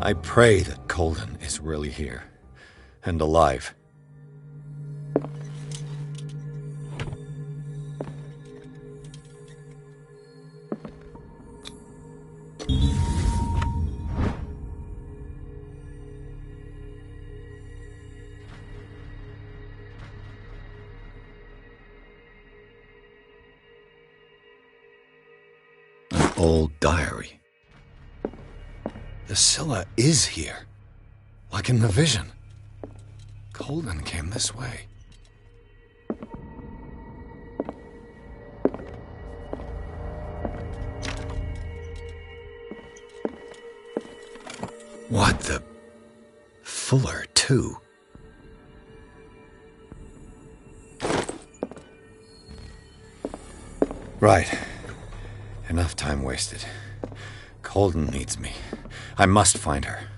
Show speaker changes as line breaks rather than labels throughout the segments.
I pray that Colden is really here, and alive. An old diary. The Scylla is here, like in the vision. Colden came this way. What the... Fuller, too. Right. Enough time wasted. Colden needs me. I must find her.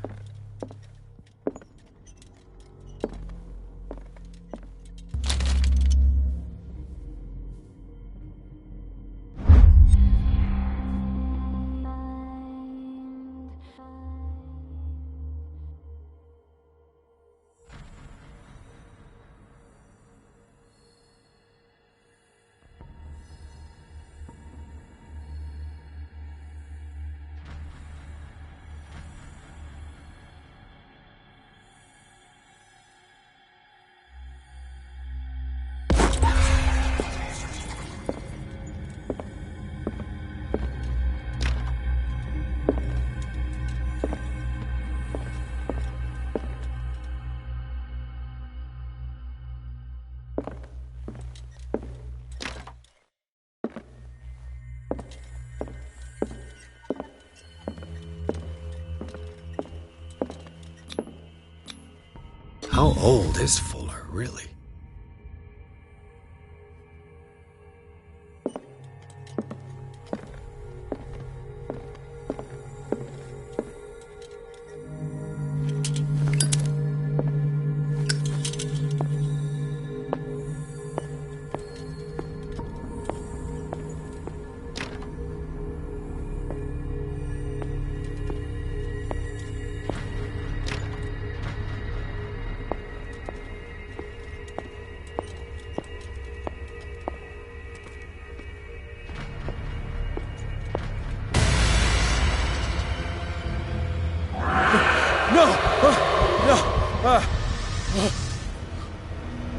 How old is Fuller, really?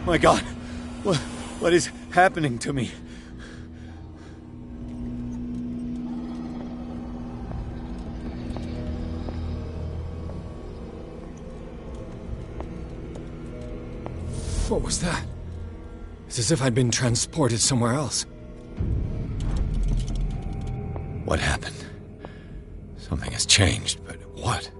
My God, what is happening to me?
What was that? It's as if I'd been transported somewhere else.
What happened? Something has changed, but what?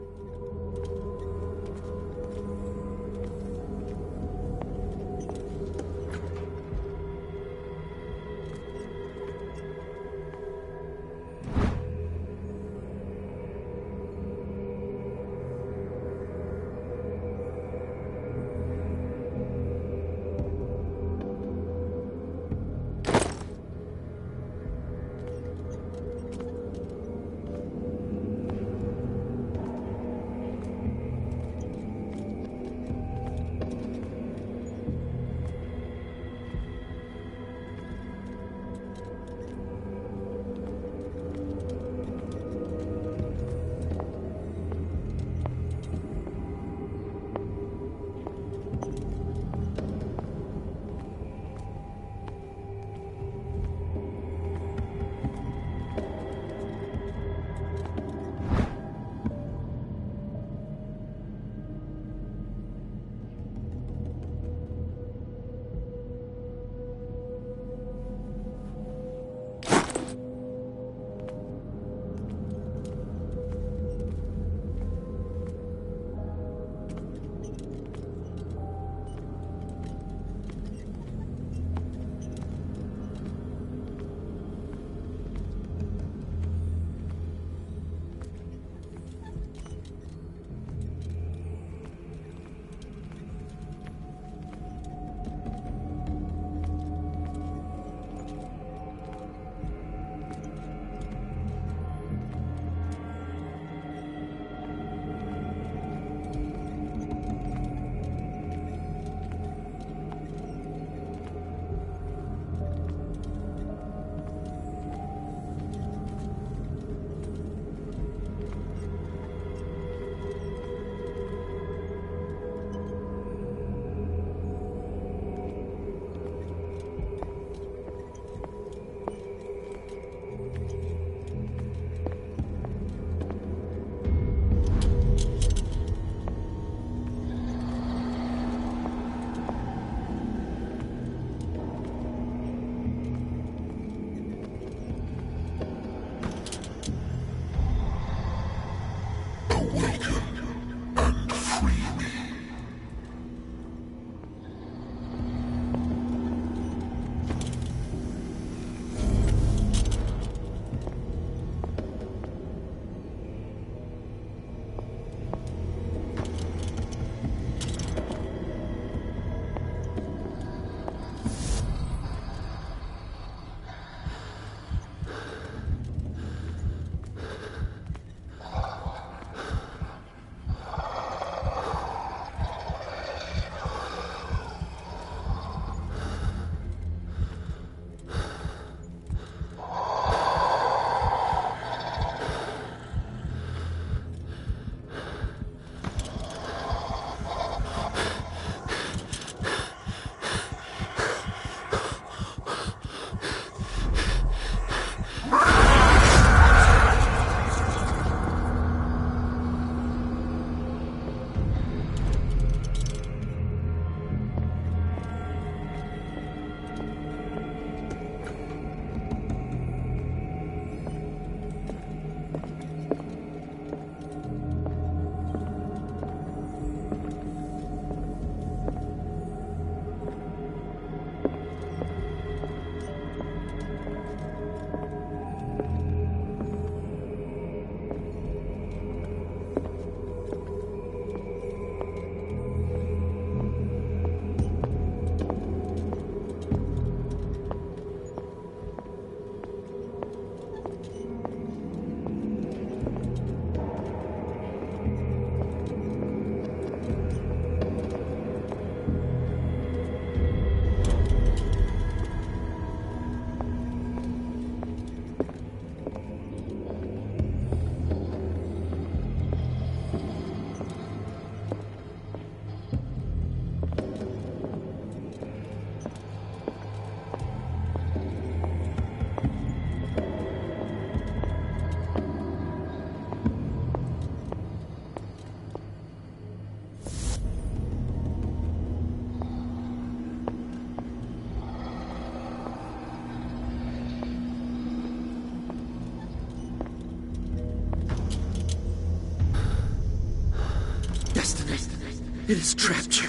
destiny. It has trapped you.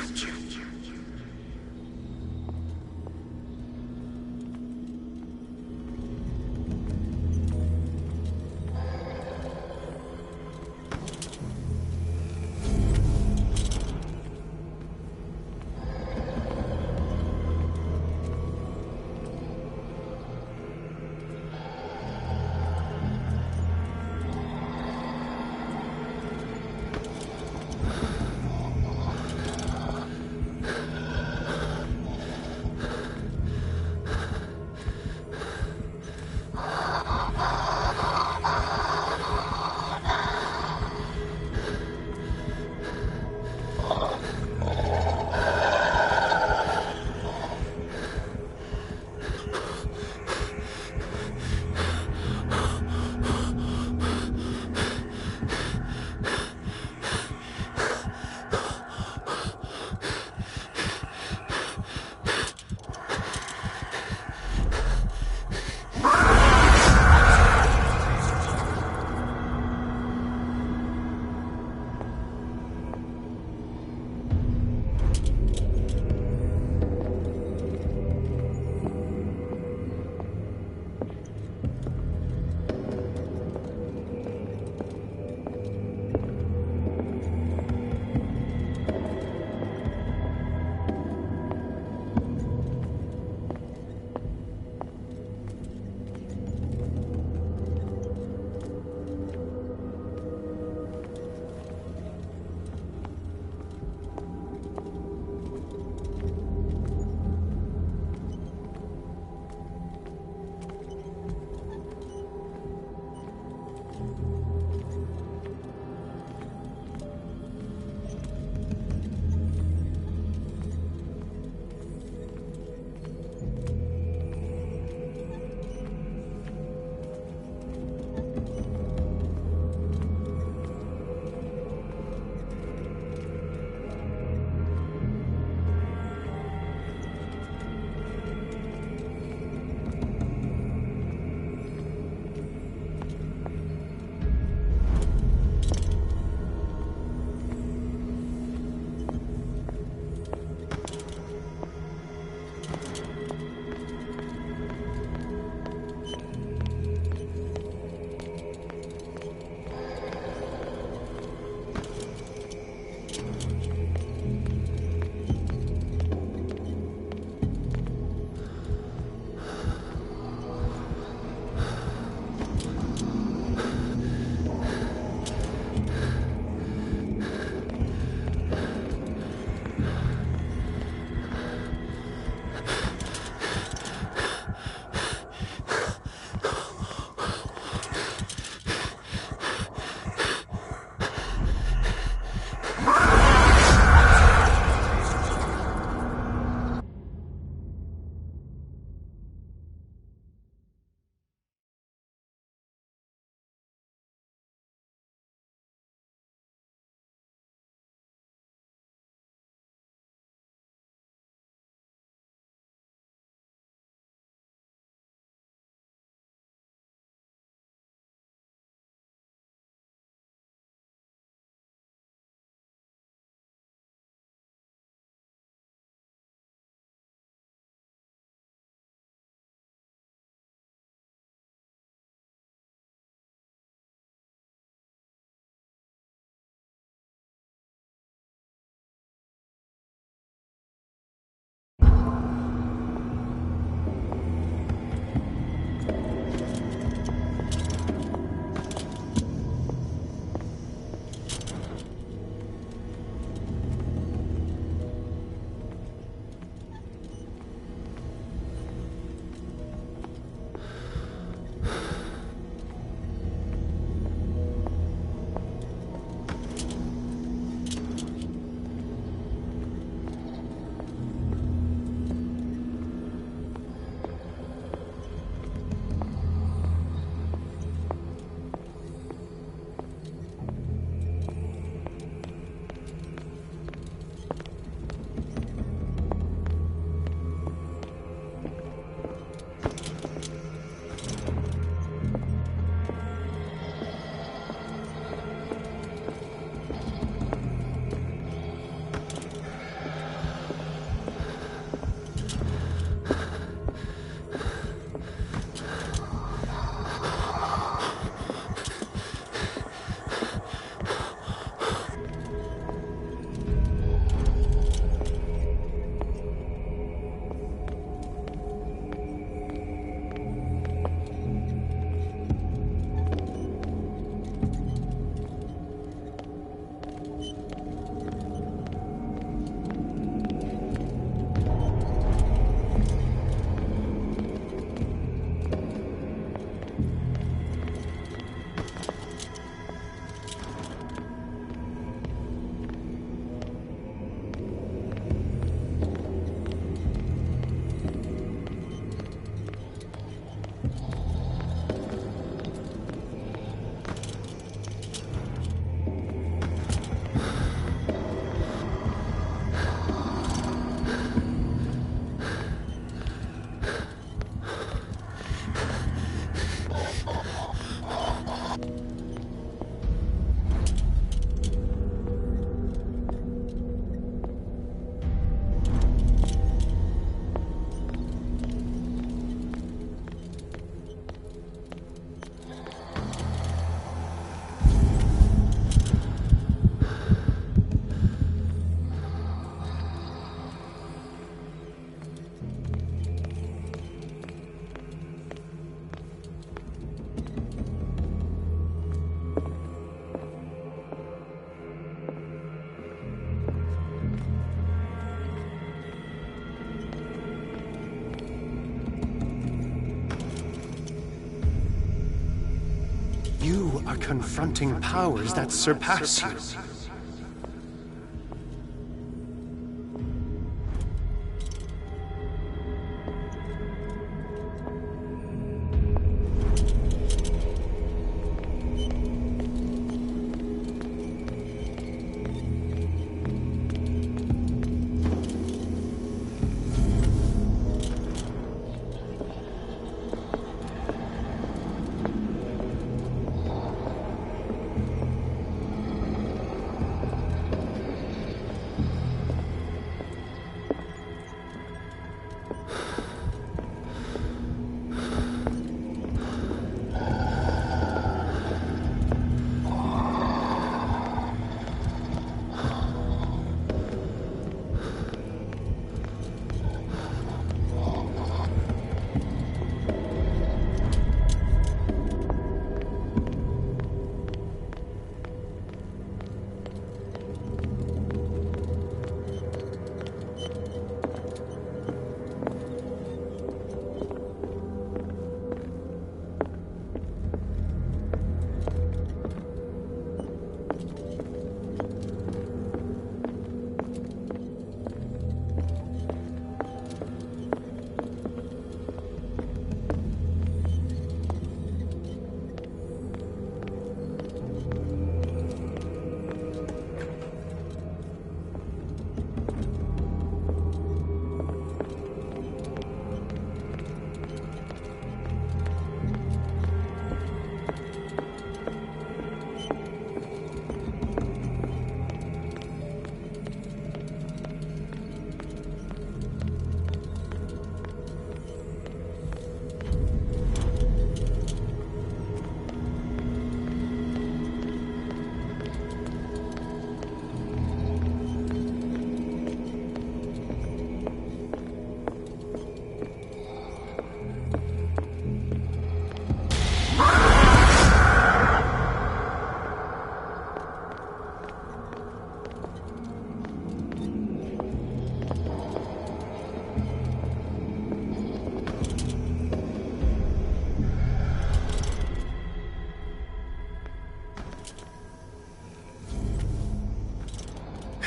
confronting powers that surpass you.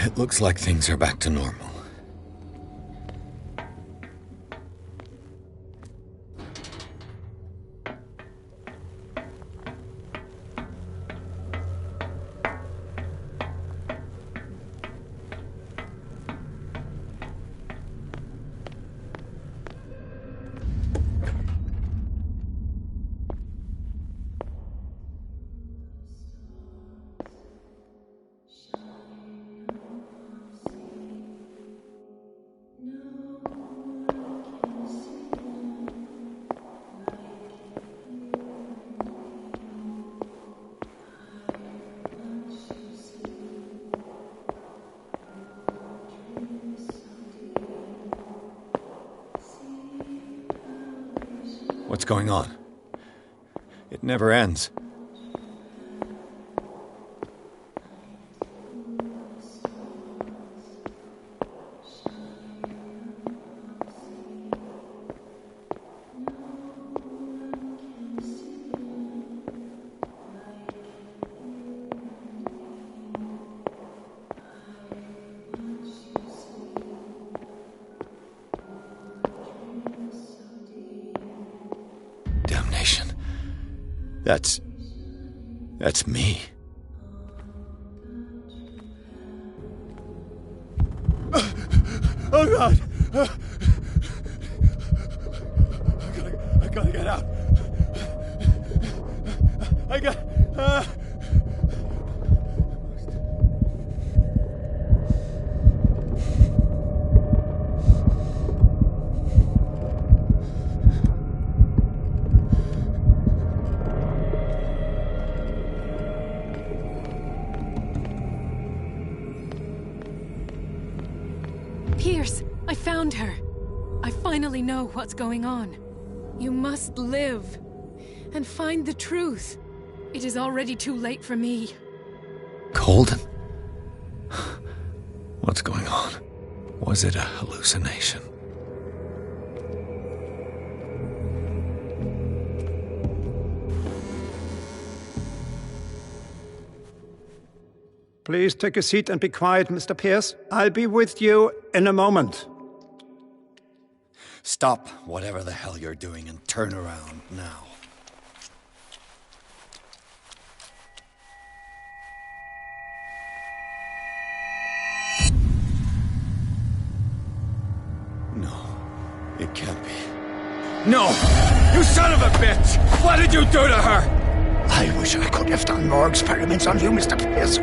It looks like things are back to normal. What's going on? It never ends. That's me. Oh God! I gotta get out. I got.
Pierce, I found her. I finally know what's going on. You must live and find the truth. It is already too late for me.
Colden? What's going on? Was it a hallucination?
Please take a seat and be quiet, Mr. Pierce. I'll be with you in a moment.
Stop whatever the hell you're doing and turn around now. No, it can't be.
No! You son of a bitch! What did you do to her?
I wish I could have done more experiments on you, Mr. Pierce.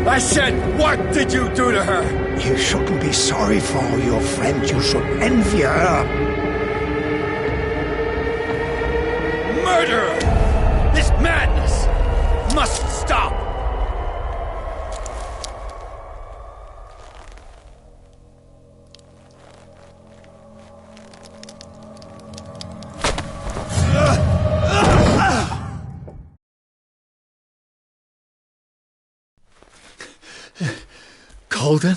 I said, what did you do to her?
You shouldn't be sorry for your friend. You should envy her.
Murderer! This madness must stop!
Colden?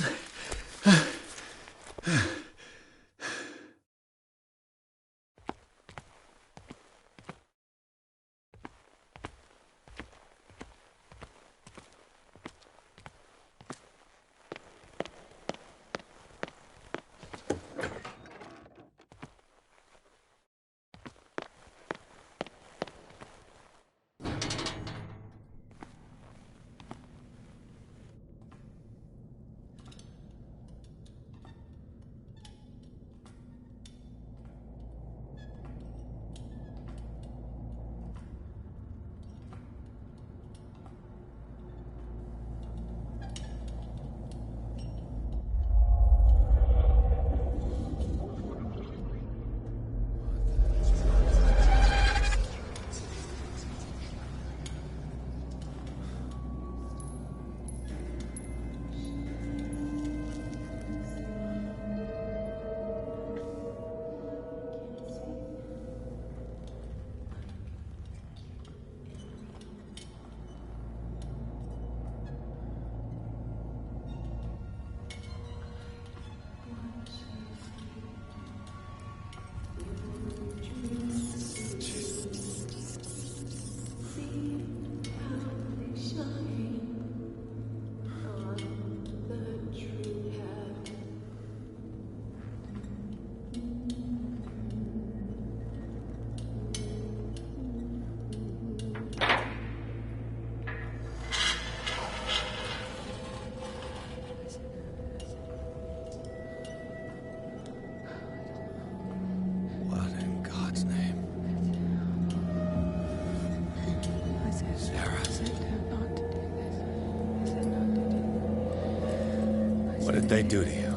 What did they do to you?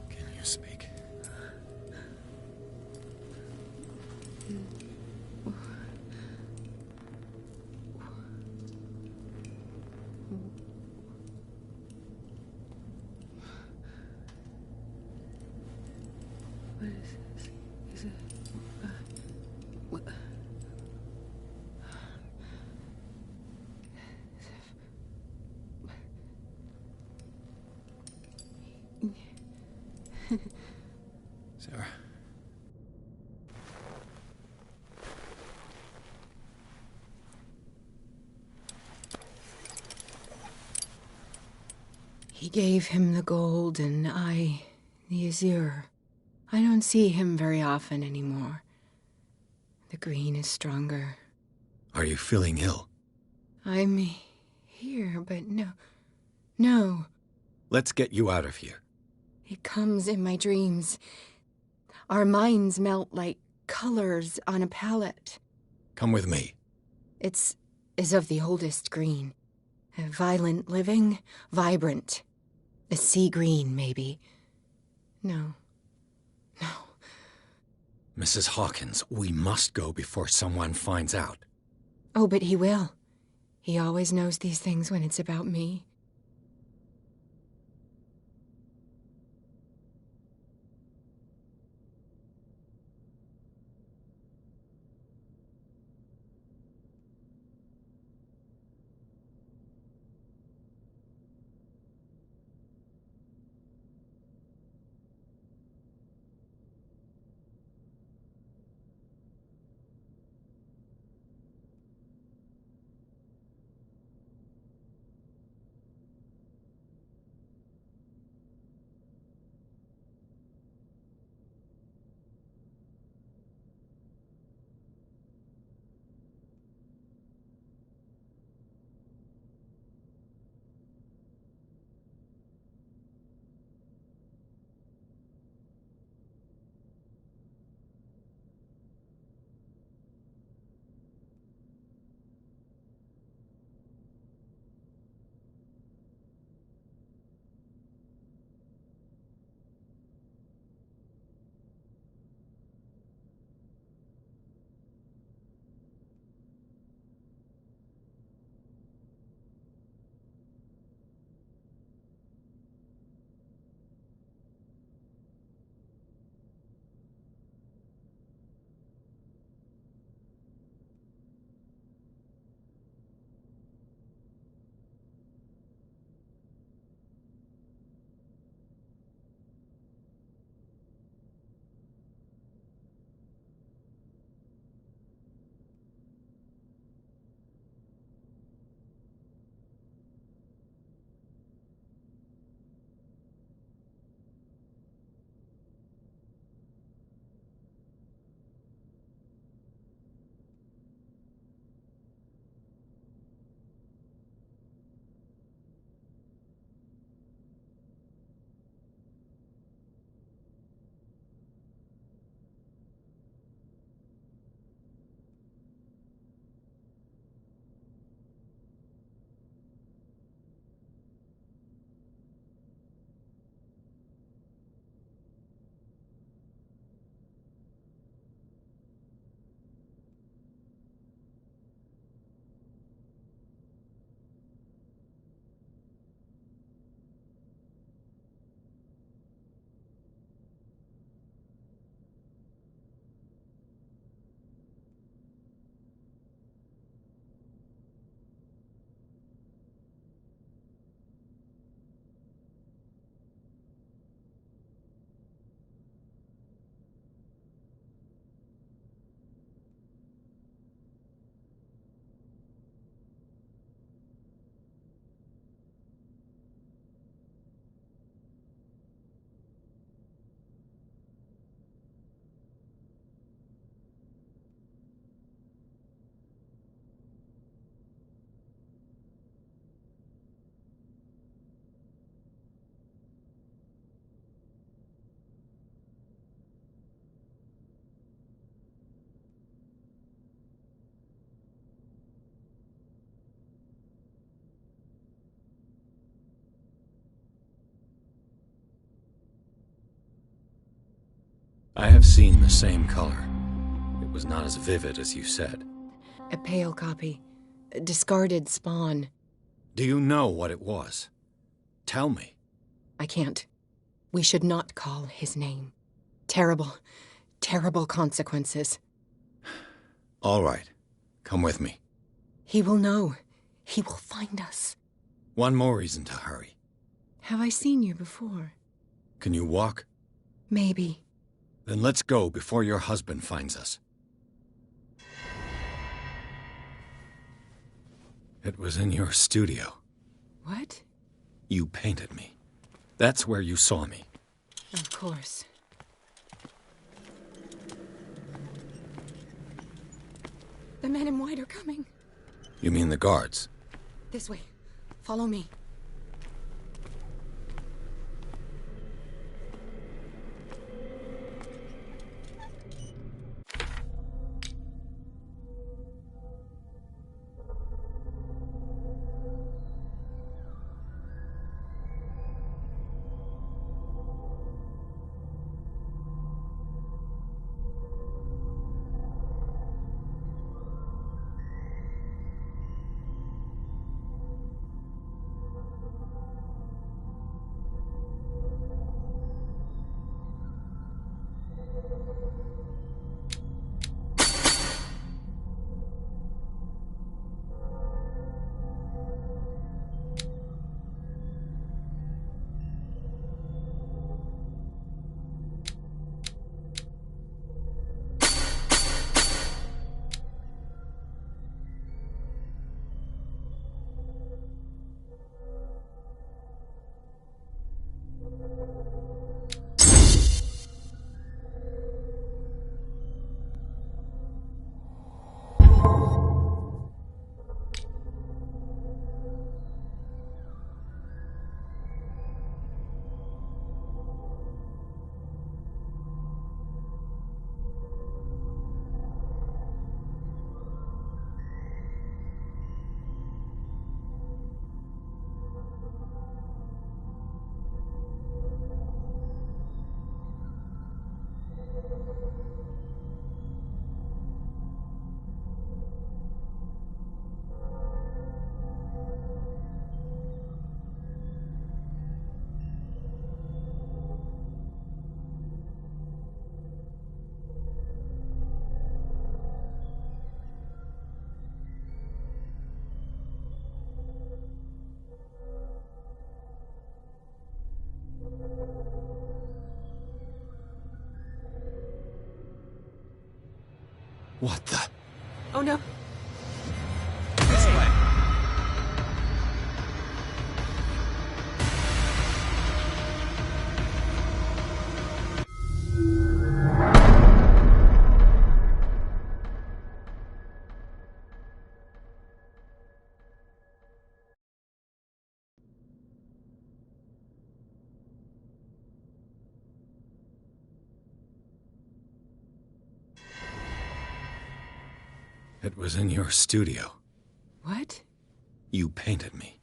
Can you speak?
What is this? Is it... what?
Sarah.
He gave him the gold and I the azure. I don't see him very often anymore. The green is stronger.
Are you feeling ill?
I'm here, but no.
Let's get you out of here.
It comes in my dreams. Our minds melt like colors on a palette.
Come with me.
It's of the oldest green. A violent living, vibrant. A sea green, maybe. No.
Mrs. Hawkins, we must go before someone finds out.
Oh, but he will. He always knows these things when it's about me.
I have seen the same color. It was not as vivid as you said.
A pale copy. A discarded spawn.
Do you know what it was? Tell me.
I can't. We should not call his name. Terrible, terrible consequences.
All right. Come with me.
He will know. He will find us.
One more reason to hurry.
Have I seen you before?
Can you walk?
Maybe.
Then let's go before your husband finds us. It was in your studio.
What?
You painted me. That's where you saw me.
Of course. The men in white are coming.
You mean the guards?
This way. Follow me.
What the?
Oh no.
This way. It was in your studio.
What?
You painted me.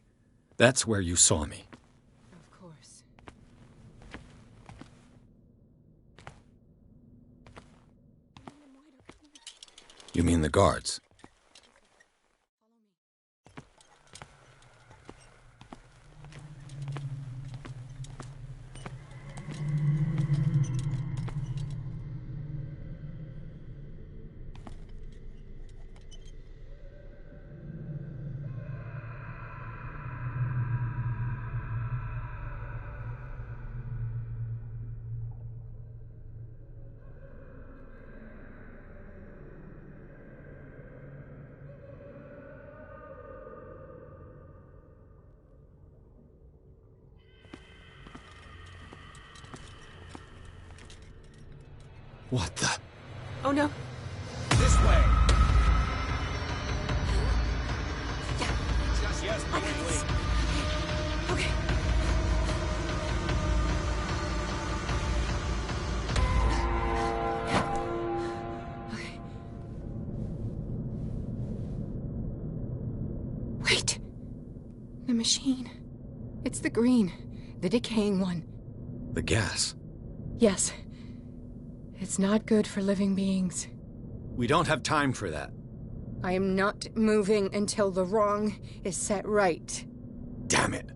That's where you saw me.
Of course.
You mean the guards? What the?
Oh no.
This way.
Just yes, please. Okay. Okay. Wait. The machine. It's the green. The decaying one.
The gas.
Yes. It's not good for living beings.
We don't have time for that.
I am not moving until the wrong is set right.
Damn it.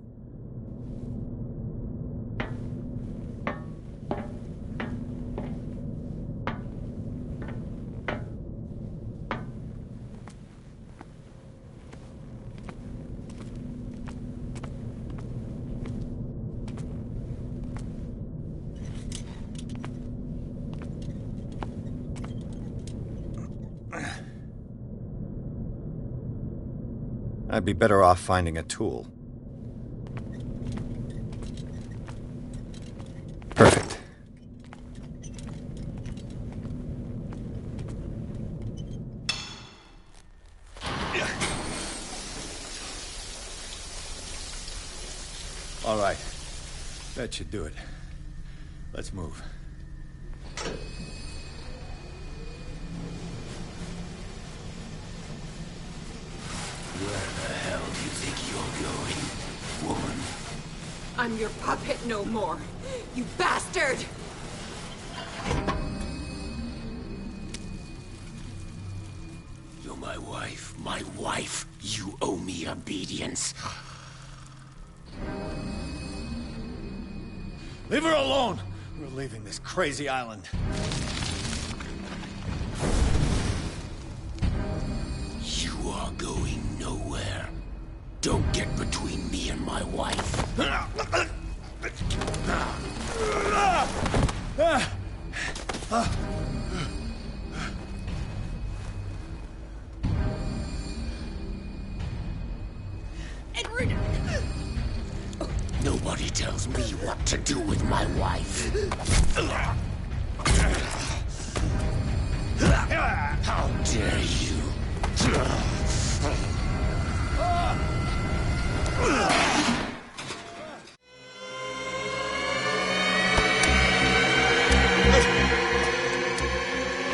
I'd be better off finding a tool. Perfect.
All right. That should do it. Let's move.
Where the hell do you think you're going, woman?
I'm your puppet no more, you bastard!
You're my wife. My wife. You owe me obedience.
Leave her alone! We're leaving this crazy island.
You are going nowhere. Don't get between me and my wife.
Edward!
Nobody tells me what to do with my wife. How dare you?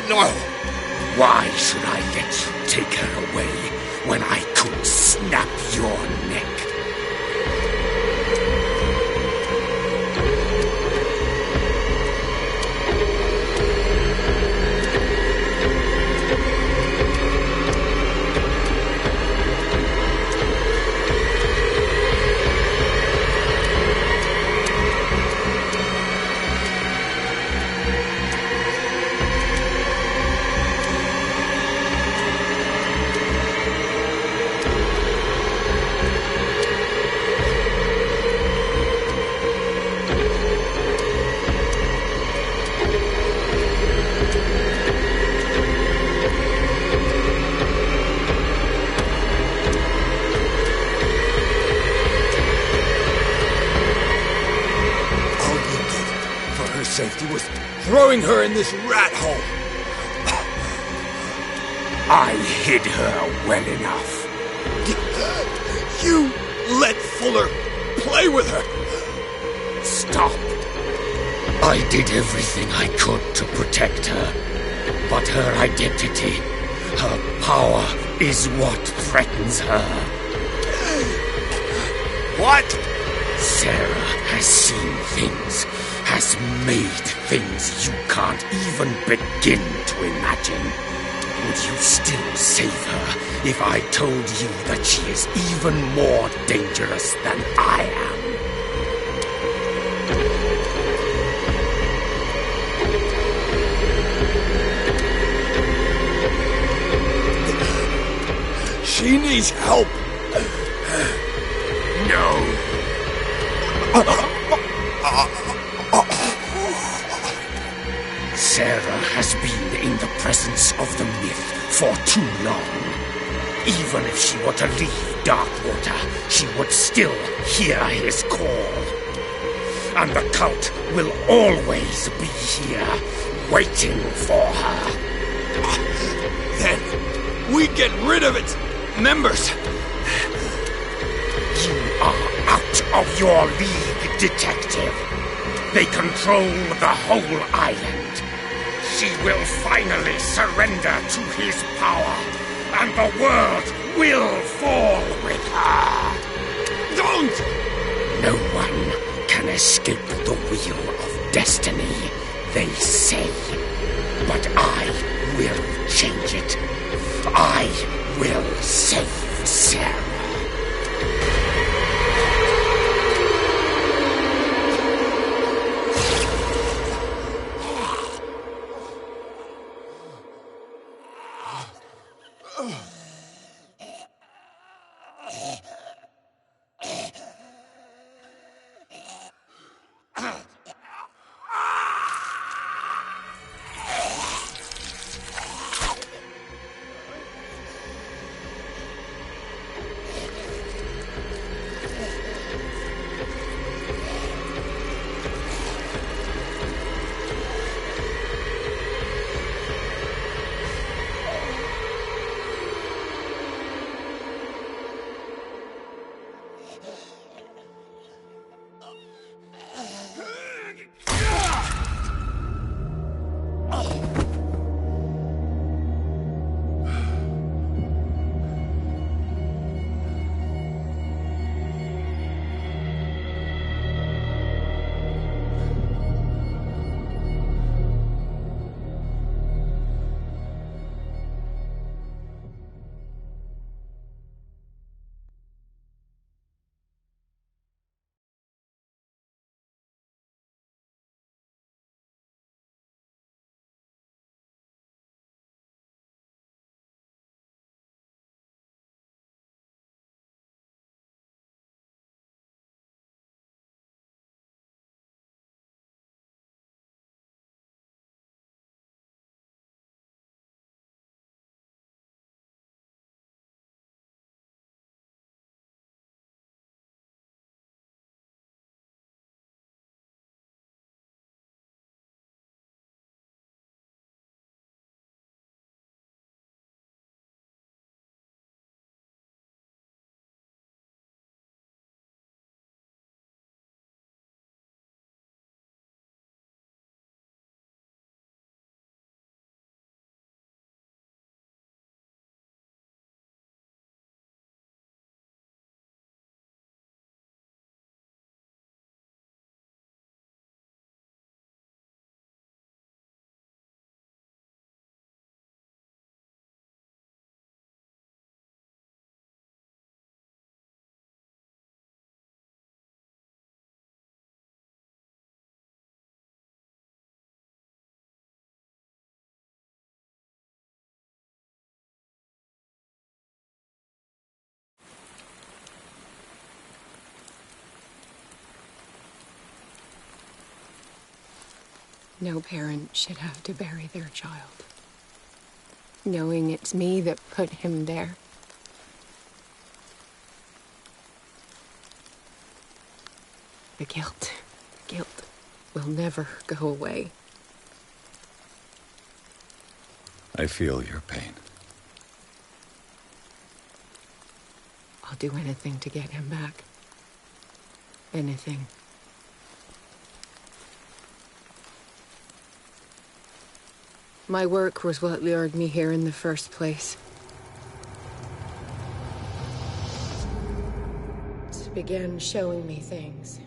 No! Why should I let you take her away when I could snap your neck?
Safety was throwing her in this rat hole.
I hid her well enough.
You let Fuller play with her.
Stop. I did everything I could to protect her. But her identity, her power, is what threatens her.
What?
Sarah has seen things, has made things you can't even begin to imagine. Would you still save her if I told you that she is even more dangerous than I am?
She needs help.
No. Sarah has been in the presence of the myth for too long. Even if she were to leave Darkwater, she would still hear his call. And the cult will always be here, waiting for her.
Then we get rid of its members.
You are out of your league, detective. They control the whole island. She will finally surrender to his power, and the world will fall with her.
Don't!
No one can escape the wheel of destiny. they say. But I will change it. I will save Sarah.
No parent should have to bury their child, knowing it's me that put him there. The guilt will never go away.
I feel your pain.
I'll do anything to get him back. Anything. My work was what lured me here in the first place. It began showing me things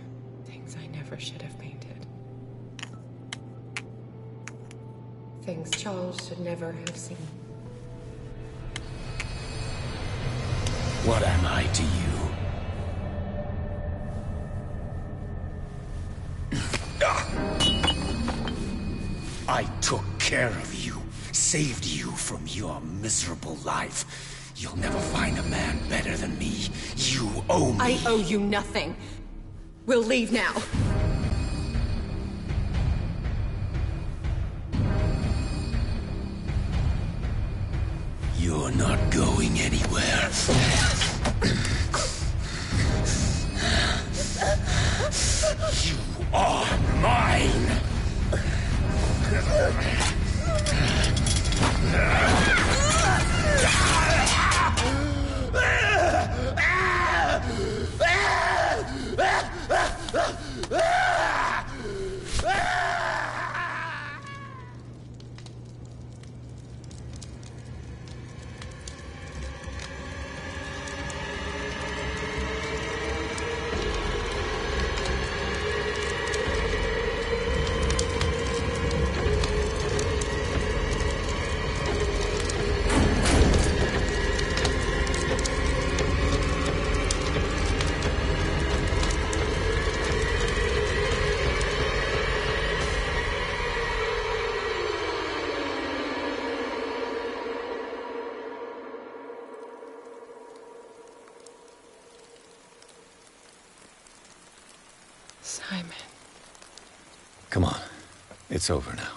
I never should have painted. Things Charles should never have seen.
What am I to you? I took care of you, saved you from your miserable life. You'll never find a man better than me. You owe me.
I owe you nothing. We'll leave now.
You're not going anywhere. You are mine!
Simon.
Come on. It's over now.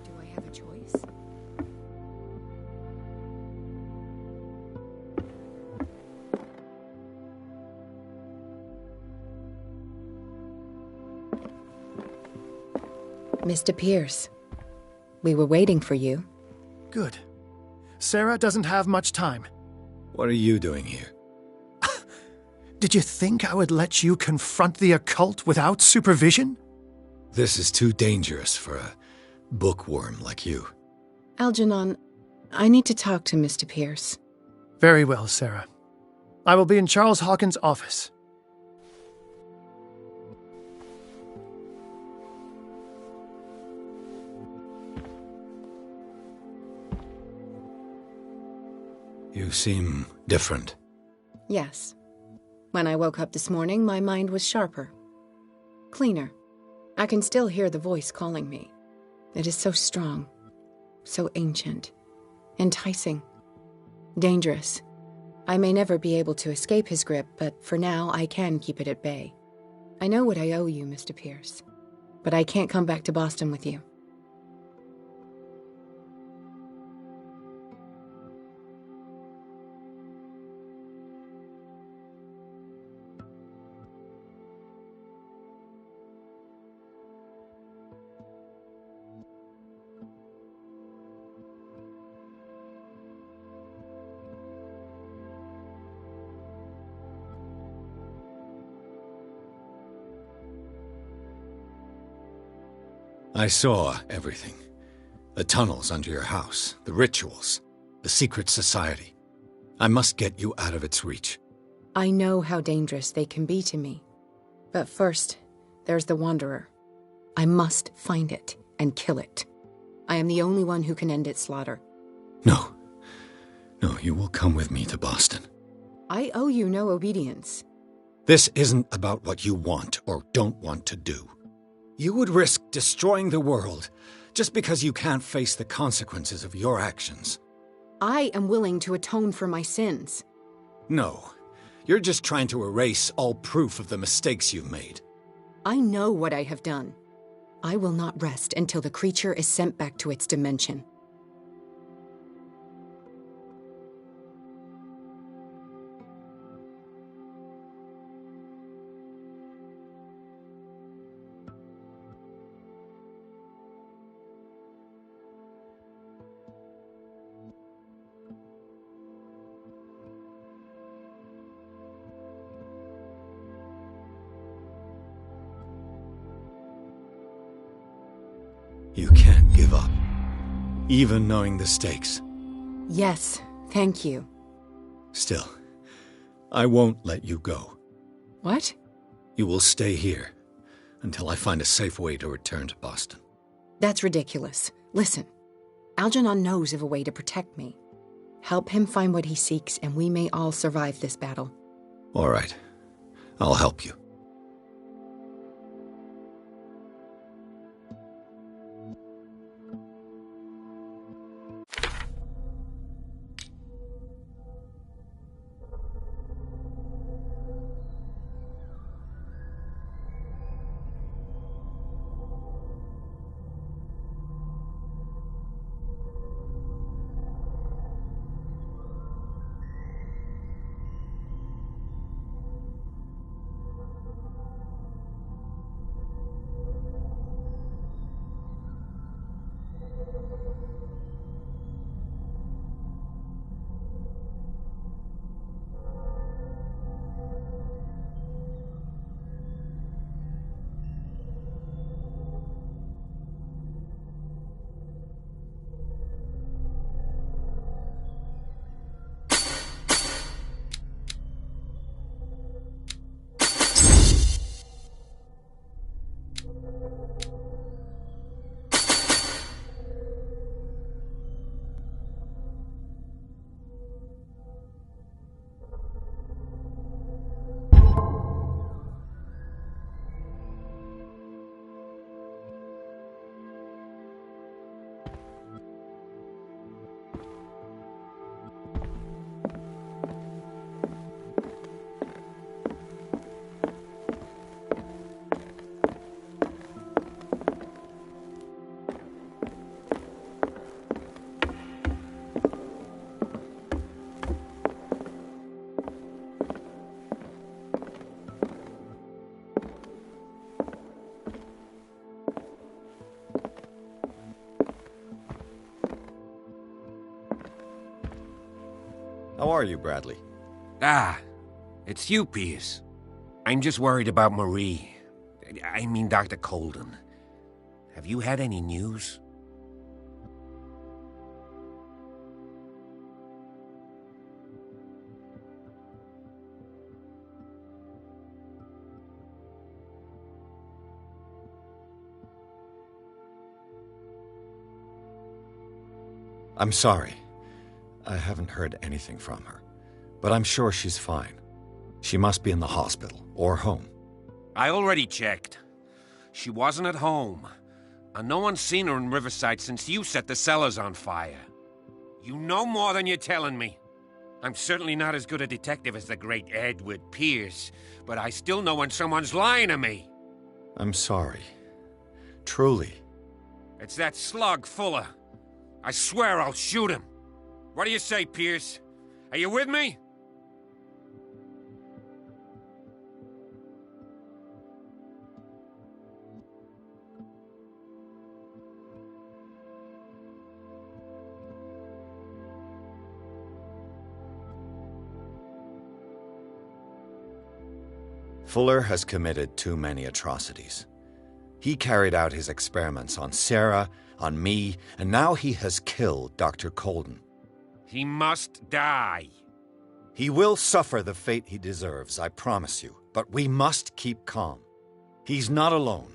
Do I have a choice? Mr. Pierce, we were waiting for you.
Good. Sarah doesn't have much time.
What are you doing here?
Did you think I would let you confront the occult without supervision?
This is too dangerous for a bookworm like you.
Algernon, I need to talk to Mr. Pierce.
Very well, Sarah. I will be in Charles Hawkins' office.
You seem different.
Yes. When I woke up this morning, my mind was sharper. Cleaner. I can still hear the voice calling me. It is so strong. So ancient. Enticing. Dangerous. I may never be able to escape his grip, but for now I can keep it at bay. I know what I owe you, Mr. Pierce. But I can't come back to Boston with you.
I saw everything. The tunnels under your house, the rituals, the secret society. I must get you out of its reach.
I know how dangerous they can be to me. But first, there's the Wanderer. I must find it and kill it. I am the only one who can end its slaughter.
No. No, you will come with me to Boston.
I owe you no obedience.
This isn't about what you want or don't want to do. You would risk destroying the world just because you can't face the consequences of your actions.
I am willing to atone for my sins.
No, you're just trying to erase all proof of the mistakes you've made.
I know what I have done. I will not rest until the creature is sent back to its dimension.
You can't give up, even knowing the stakes.
Yes, thank you.
Still, I won't let you go.
What?
You will stay here until I find a safe way to return to Boston.
That's ridiculous. Listen, Algernon knows of a way to protect me. Help him find what he seeks, and we may all survive this battle.
All right. I'll help you. How are you, Bradley?
Ah, it's you, Pierce. I'm just worried about Marie. I mean, Dr. Colden. Have you had any news?
I'm sorry. I haven't heard anything from her. But I'm sure she's fine. She must be in the hospital, or home.
I already checked. She wasn't at home. And no one's seen her in Riverside since you set the cellars on fire. You know more than you're telling me. I'm certainly not as good a detective as the great Edward Pierce, but I still know when someone's lying to me.
I'm sorry. Truly.
It's that slug, Fuller. I swear I'll shoot him. What do you say, Pierce? Are you with me?
Fuller has committed too many atrocities. He carried out his experiments on Sarah, on me, and now he has killed Dr. Colden.
He must die.
He will suffer the fate he deserves, I promise you, but we must keep calm. He's not alone.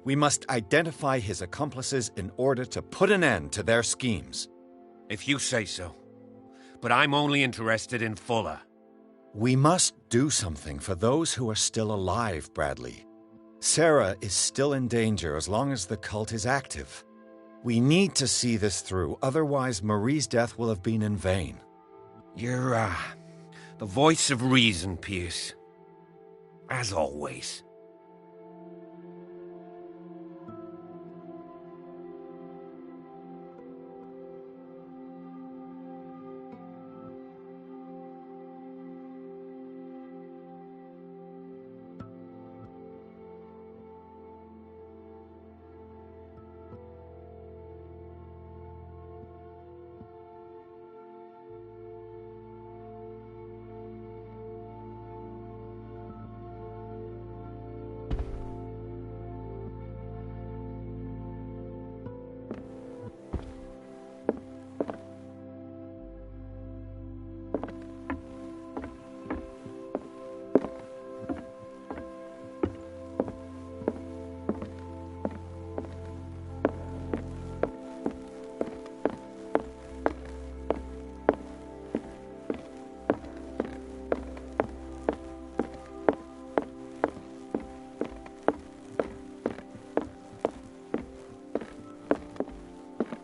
We must identify his accomplices in order to put an end to their schemes.
If you say so. But I'm only interested in Fuller.
We must do something for those who are still alive, Bradley. Sarah is still in danger as long as the cult is active. We need to see this through, otherwise Marie's death will have been in vain.
You're, the voice of reason, Pierce. As always.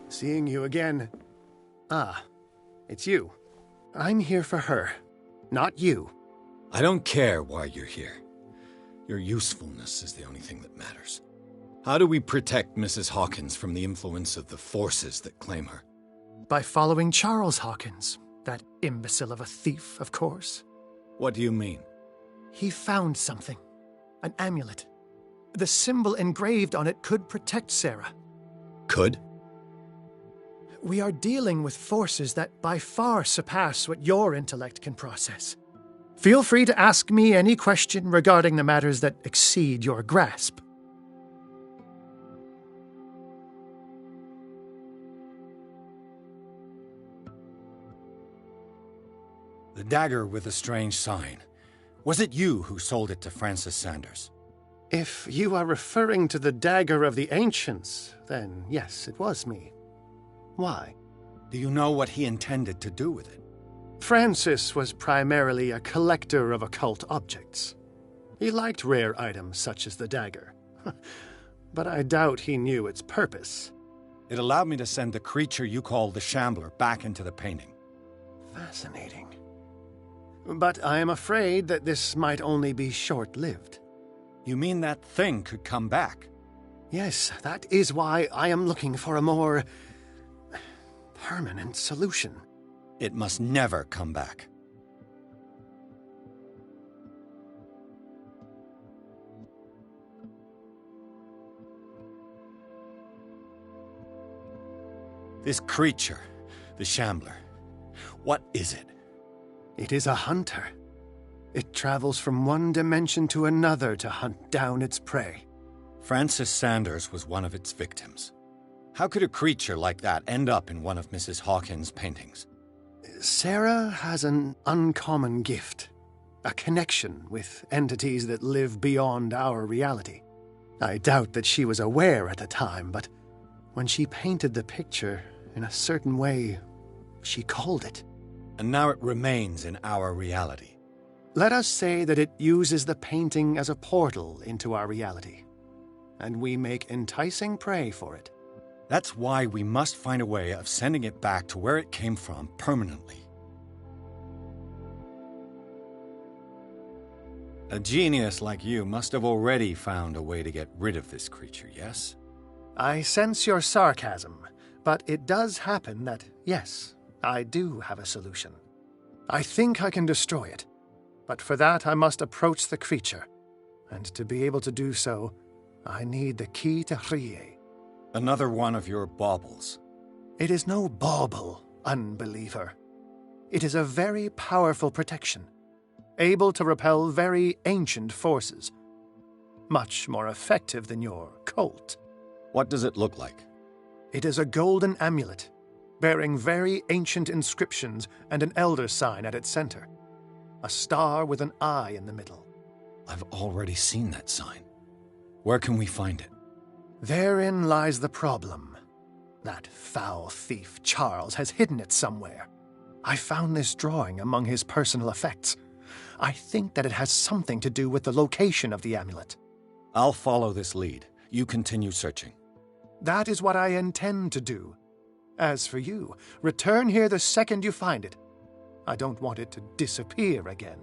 Seeing you again. Ah, it's you. I'm here for her, not you.
I don't care why you're here. Your usefulness is the only thing that matters. How do we protect Mrs. Hawkins from the influence of the forces that claim her?
By following Charles Hawkins, that imbecile of a thief, of course.
What do you mean?
He found something. An amulet. The symbol engraved on it could protect Sarah.
Could?
We are dealing with forces that by far surpass what your intellect can process. Feel free to ask me any question regarding the matters that exceed your grasp.
The dagger with the strange sign. Was it you who sold it to Francis Sanders?
If you are referring to the dagger of the ancients, then yes, it was me. Why?
Do you know what he intended to do with it?
Francis was primarily a collector of occult objects. He liked rare items such as the dagger. But I doubt he knew its purpose.
It allowed me to send the creature you call the Shambler back into the painting.
Fascinating. But I am afraid that this might only be short-lived.
You mean that thing could come back?
Yes, that is why I am looking for a more permanent solution.
It must never come back. This creature, the Shambler, what is it?
It is a hunter. It travels from one dimension to another to hunt down its prey.
Francis Sanders was one of its victims. How could a creature like that end up in one of Mrs. Hawkins' paintings?
Sarah has an uncommon gift. A connection with entities that live beyond our reality. I doubt that she was aware at the time, but when she painted the picture in a certain way, she called it.
And now it remains in our reality.
Let us say that it uses the painting as a portal into our reality, and we make enticing prey for it.
That's why we must find a way of sending it back to where it came from permanently. A genius like you must have already found a way to get rid of this creature, yes?
I sense your sarcasm, but it does happen that, yes, I do have a solution. I think I can destroy it, but for that I must approach the creature, and to be able to do so, I need the key to Rie.
Another one of your baubles.
It is no bauble, unbeliever. It is a very powerful protection, able to repel very ancient forces. Much more effective than your Colt.
What does it look like?
It is a golden amulet, bearing very ancient inscriptions and an elder sign at its center. A star with an eye in the middle.
I've already seen that sign. Where can we find it?
Therein lies the problem. That foul thief Charles has hidden it somewhere. I found this drawing among his personal effects. I think that it has something to do with the location of the amulet.
I'll follow this lead. You continue searching.
That is what I intend to do. As for you, return here the second you find it. I don't want it to disappear again.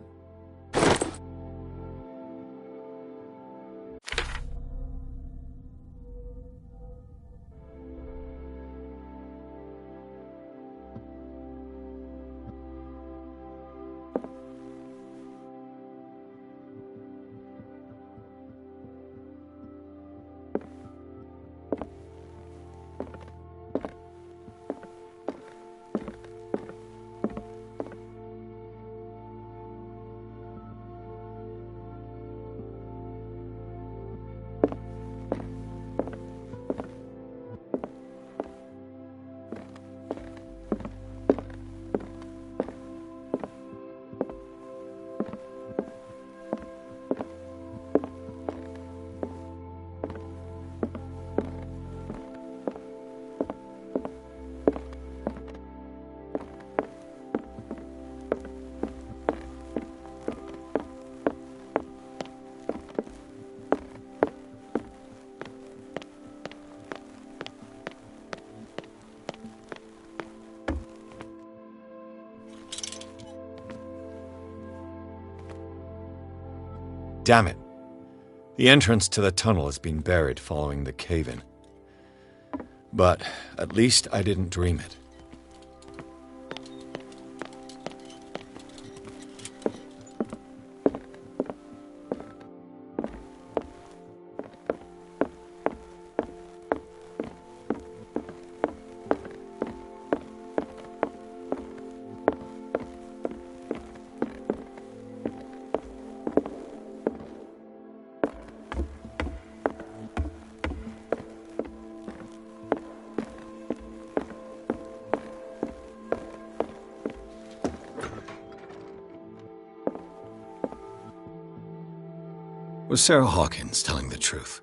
Damn it. The entrance to the tunnel has been buried following the cave-in. But at least I didn't dream it. Was Sarah Hawkins telling the truth?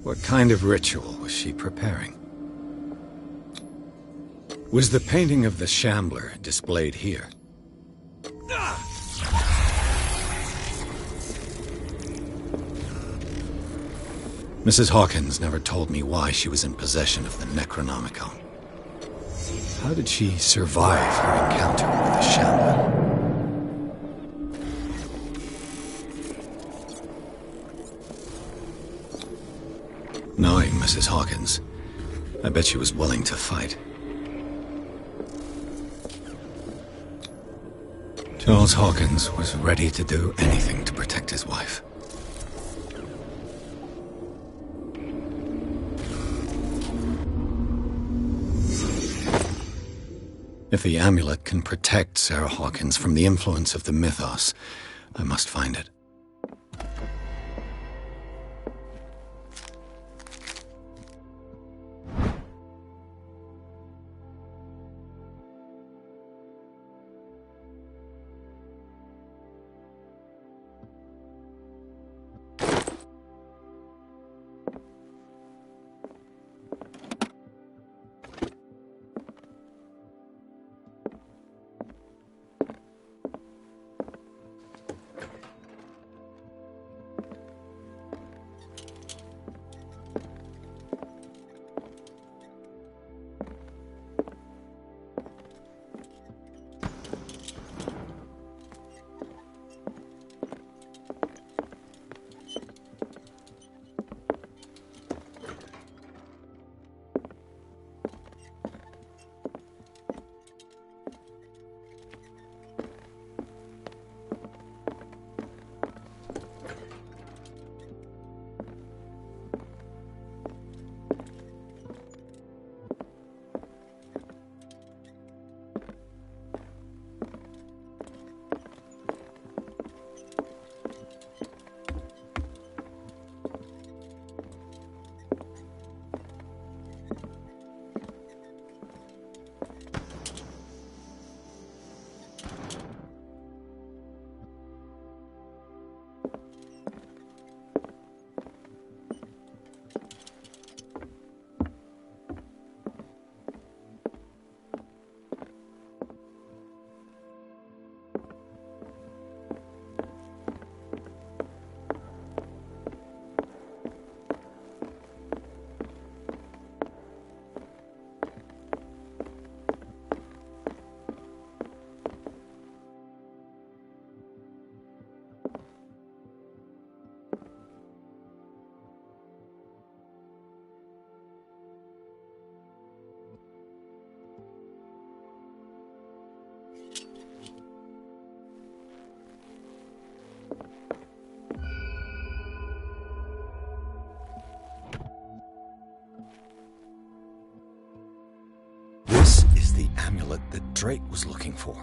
What kind of ritual was she preparing? Was the painting of the Shambler displayed here? Mrs. Hawkins never told me why she was in possession of the Necronomicon. How did she survive her encounter with the Shambler? Knowing Mrs. Hawkins, I bet she was willing to fight.
Charles Hawkins was ready to do anything to protect his wife. If the amulet can protect Sarah Hawkins from the influence of the mythos, I must find it.
This is the amulet that Drake was looking for.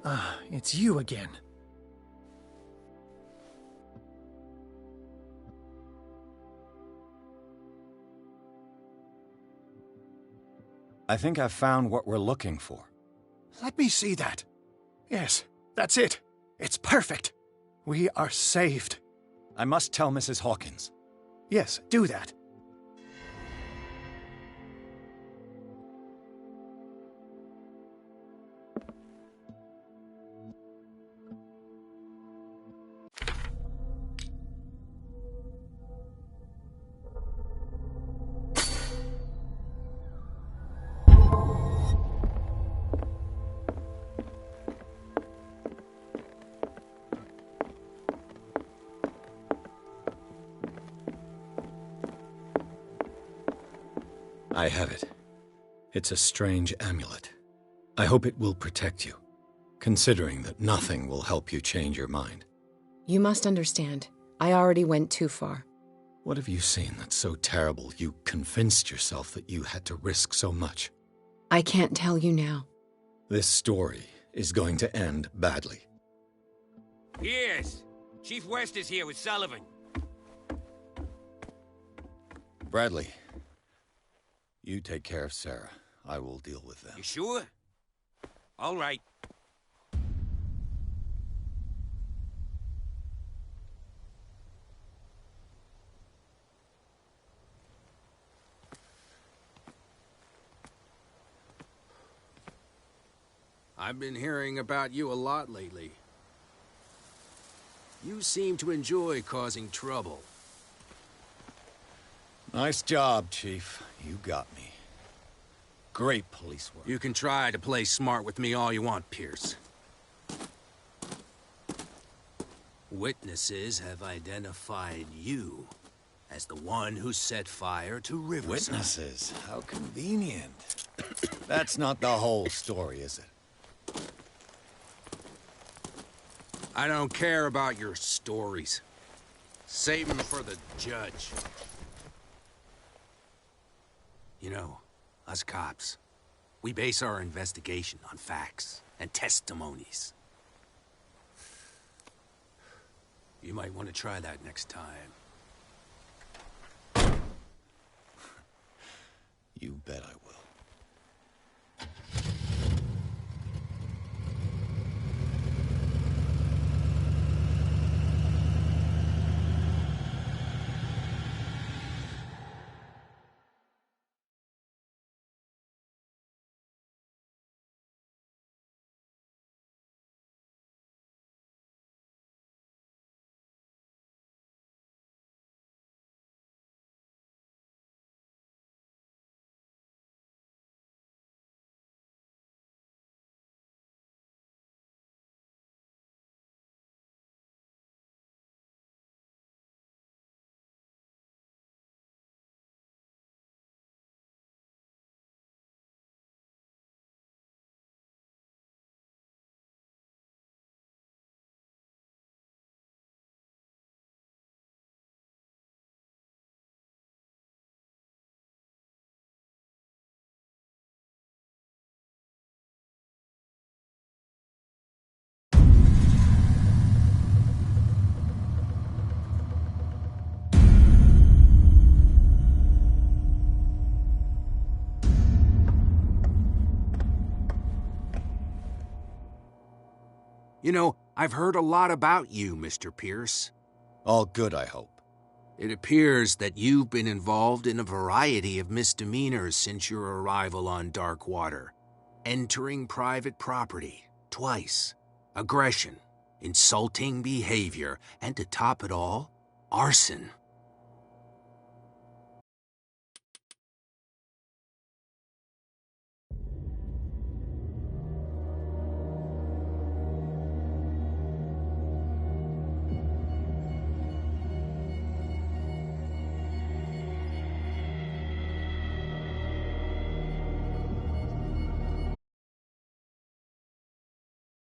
Ah, it's you again.
I think I've found what we're looking for.
Let me see that. Yes, that's it. It's perfect. We are saved.
I must tell Mrs. Hawkins.
Yes, do that.
I have it. It's a strange amulet. I hope it will protect you, considering that nothing will help you change your mind.
You must understand, I already went too far.
What have you seen that's so terrible you convinced yourself that you had to risk so much?
I can't tell you now.
This story is going to end badly.
Yes. Chief West is here with Sullivan.
Bradley, you take care of Sarah. I will deal with them.
You sure? All right.
I've been hearing about you a lot lately. You seem to enjoy causing trouble.
Nice job, Chief. You got me. Great police work.
You can try to play smart with me all you want, Pierce. Witnesses have identified you as the one who set fire to Riverside.
Witnesses? How convenient. That's not the whole story, is it?
I don't care about your stories. Save them for the judge. You know, us cops, we base our investigation on facts and testimonies. You might want to try that next time.
You bet I will.
You know, I've heard a lot about you, Mr. Pierce.
All good, I hope.
It appears that you've been involved in a variety of misdemeanors since your arrival on Darkwater. Entering private property, twice. Aggression, insulting behavior, and to top it all, arson.